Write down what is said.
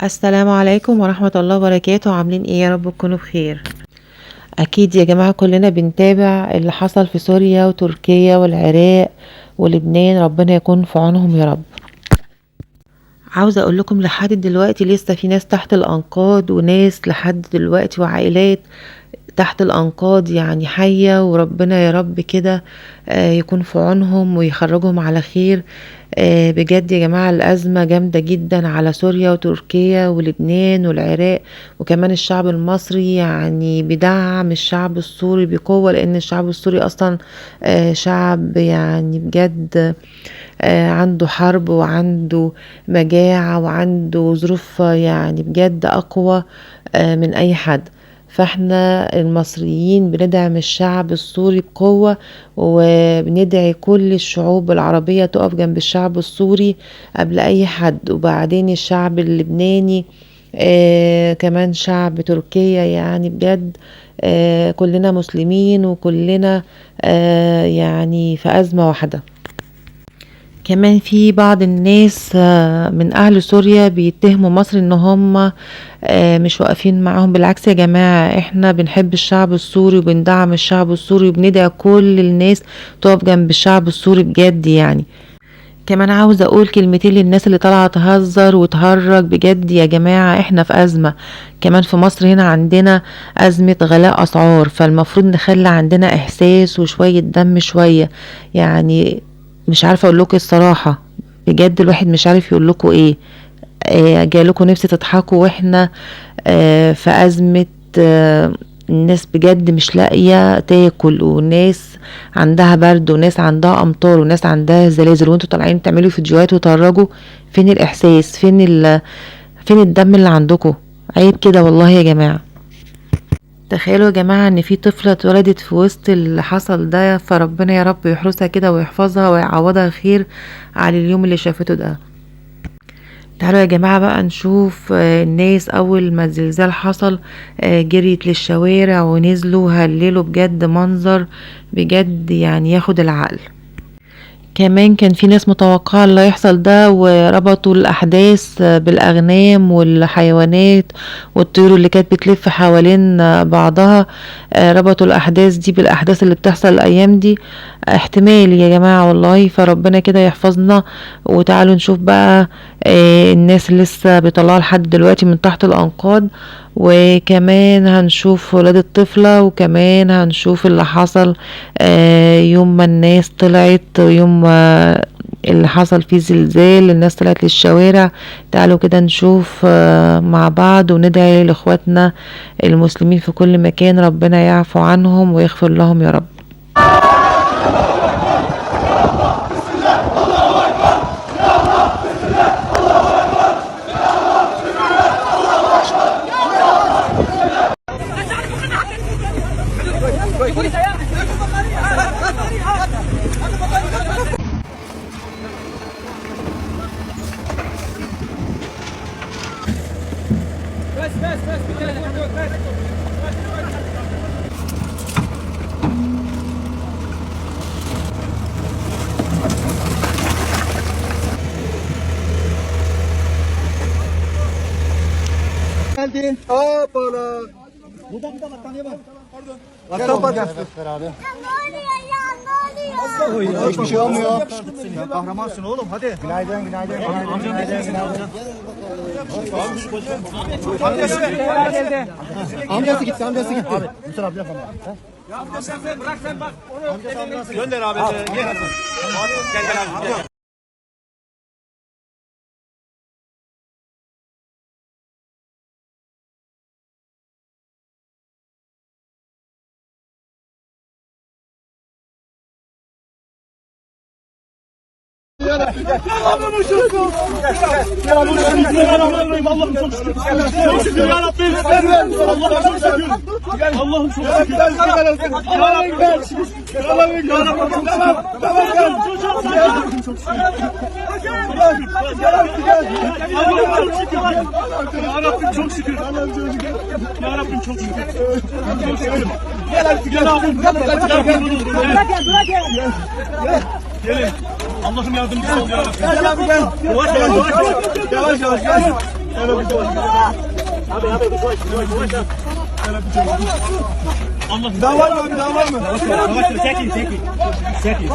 السلام عليكم ورحمة الله وبركاته. عاملين ايه؟ يا رب تكونوا بخير. اكيد يا جماعة كلنا بنتابع اللي حصل في سوريا وتركيا والعراق ولبنان، ربنا يكون في عونهم يا رب. عاوزة اقول لكم لحد دلوقتي لسه في ناس تحت الانقاض، وناس لحد دلوقتي وعائلات تحت الأنقاض يعني حية، وربنا يا رب كده يكون في عونهم ويخرجهم على خير. بجد يا جماعة الأزمة جامدة جدا على سوريا وتركيا ولبنان والعراق، وكمان الشعب المصري يعني بيدعم الشعب السوري بقوة، لأن الشعب السوري أصلا شعب يعني بجد عنده حرب وعنده مجاعة وعنده ظروف يعني بجد أقوى من أي حد. فاحنا المصريين بندعم الشعب السوري بقوة، وبندعي كل الشعوب العربية تقف جنب الشعب السوري قبل اي حد، وبعدين الشعب اللبناني كمان شعب تركيا، يعني بجد كلنا مسلمين وكلنا يعني في أزمة واحدة. كمان في بعض الناس من اهل سوريا بيتهموا مصر ان هم مش واقفين معاهم. بالعكس يا جماعة، احنا بنحب الشعب السوري وبندعم الشعب السوري وبندعي كل الناس تقف جنب الشعب السوري بجد يعني. كمان عاوزة اقول كلمتين للناس اللي طالعة تهزر وتهرج. بجد يا جماعة احنا في ازمة، كمان في مصر هنا عندنا ازمة غلاء اسعار، فالمفروض نخلي عندنا احساس وشوية دم شوية يعني. مش عارفة اقول لكم الصراحة، بجد الواحد مش عارف يقول لكم ايه. جالكم نفسي تضحكوا واحنا في ازمة. الناس بجد مش لاقية تاكل، وناس عندها برد، وناس عندها امطار، وناس عندها زلازل، وانتوا طالعين تعملوا فيديوهات وتهرجوا. فين الاحساس؟ فين الدم اللي عندكم؟ عيب كده والله يا جماعة. تخيلوا يا جماعة ان في طفلة اتولدت في وسط اللي حصل ده، فربنا يا رب يحرسها كده ويحفظها ويعوضها خير على اليوم اللي شافته ده. تعالوا يا جماعة بقى نشوف الناس اول ما الزلزال حصل جريت للشوارع ونزلوا هللوا، بجد منظر بجد يعني ياخد العقل. كمان كان في ناس متوقعة اللي يحصل ده، وربطوا الأحداث بالأغنام والحيوانات والطيور اللي كانت بتلف حوالين بعضها. ربطوا الأحداث دي بالأحداث اللي بتحصل الأيام دي. احتمال يا جماعة والله، فربنا كده يحفظنا. وتعالوا نشوف بقى الناس اللي لسه بيطلعوا لحد دلوقتي من تحت الأنقاض، وكمان هنشوف ولاد الطفلة، وكمان هنشوف اللي حصل يوم ما الناس طلعت، يوم ما اللي حصل فيه زلزال الناس طلعت للشوارع. تعالوا كده نشوف مع بعض، وندعي لاخواتنا المسلمين في كل مكان ربنا يعفو عنهم ويغفر لهم يا رب. Geldin. Hoppala. Buradan bir de battaniye var. Pardon. Battan bak. Beraber. Ya ne oluyor ya? Ne oluyor? Hiçbir şey olmuyor. Sen kahramansın oğlum hadi. Günaydın, günaydın. Amcası gitti, amcası gitti. Abi, Mustafa abi yapalım. Ya amca sen bırak sen bak. Gönder abi. Gel. Gel abi. Allah'ım çok şükür. Çok şükür ya Rabbim. Allah'ım çok şükür. Allah'ım çok şükür. Ya Rabbim çok şükür. Ya Rabbim çok şükür. Çok şükür. Gel abim. Gelin. Allah'ım yardımcısı ol ya Rabbim. Gel abi gel. Yavaş yavaş. Yavaş yavaş. Abi bir koş. Allah. Daha var mı abi? Daha var mı? Çekil.